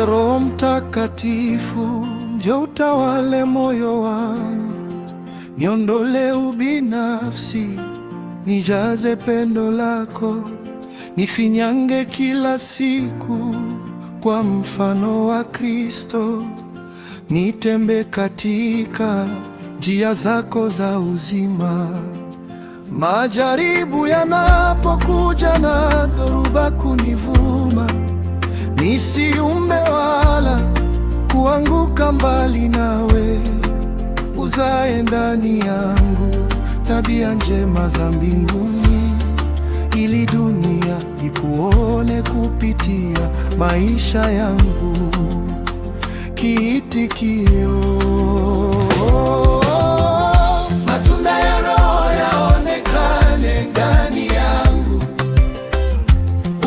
Roho Mtakatifu, njoo utawale moyo wangu, niondole ubinafsi, nijaze pendo lako, nifinyange kila siku kwa mfano wa Kristo, nitembe katika njia zako za uzima. Majaribu yanapokuja na dhoruba kunivuma, nisiumbe wala kuanguka mbali nawe, uzae ndani yangu tabia njema za mbinguni, ili dunia ikuone kupitia maisha yangu. Kiitikio: matunda ya Roho yaonekane ndani yangu,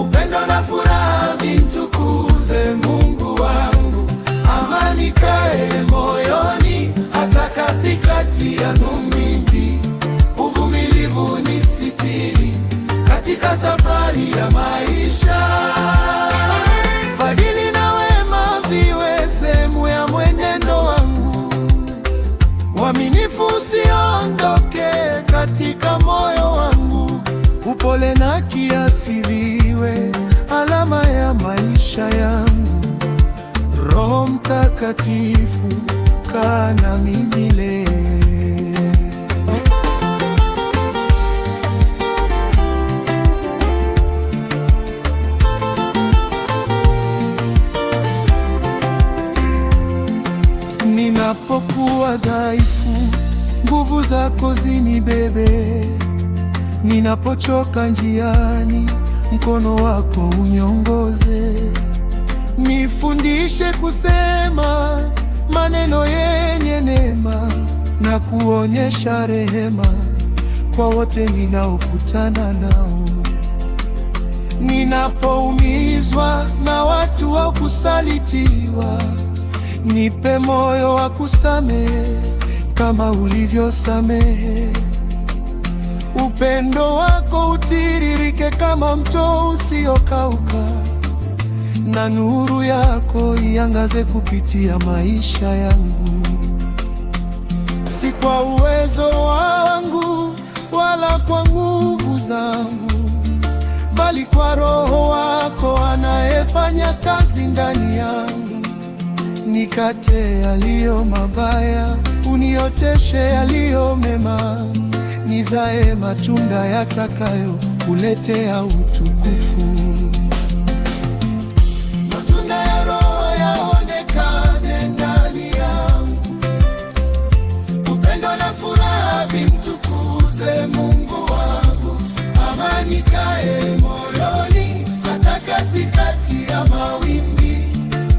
upendo na furaha vintukuze Mungu wangu, amani ikae moyoni hata katikati ya mawimbi, uvumilivu nisitiri katika safari ya maisha. Fadhili na wema viwe sehemu ya mwenendo wangu, uaminifu usiondoke katika moyo wangu, upole na kiasi viwe alama ya maisha yangu. Roho Mtakatifu, kaa nami milele. Ninapokuwa dhaifu, nguvu zako zinibebe. Ninapochoka njiani, mkono wako uniongoze. Nifundishe kusema maneno yenye neema na kuonyesha rehema kwa wote ninaokutana nao. Ninapoumizwa na watu au kusalitiwa, nipe moyo wa kusamehe kama ulivyosamehe. Upendo wako utiririke kama mto usiokauka, na nuru yako iangaze kupitia maisha yangu. Si kwa uwezo wangu wala kwa nguvu zangu, bali kwa Roho wako anayefanya kazi ndani yangu. Nikate yaliyo mabaya, unioteshe yaliyo mema, nizae matunda yatakayo kuletea utukufu. Matunda ya Roho yaonekane ndani yangu, upendo na furaha vimtukuze Mungu wangu, amani ikae moyoni hata katikati ya mawimbi,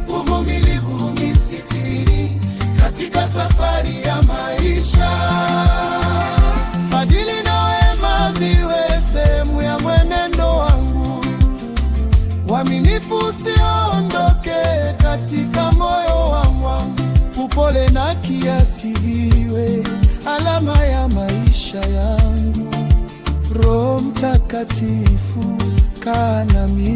uvumilivu nisitiri katika safari ya maisha. Fadhili na wema viwe sehemu ya mwenendo wangu, uaminifu usiondoke katika moyo wangu, upole na kiasi viwe alama ya maisha yangu. Roho Mtakatifu, kaa nami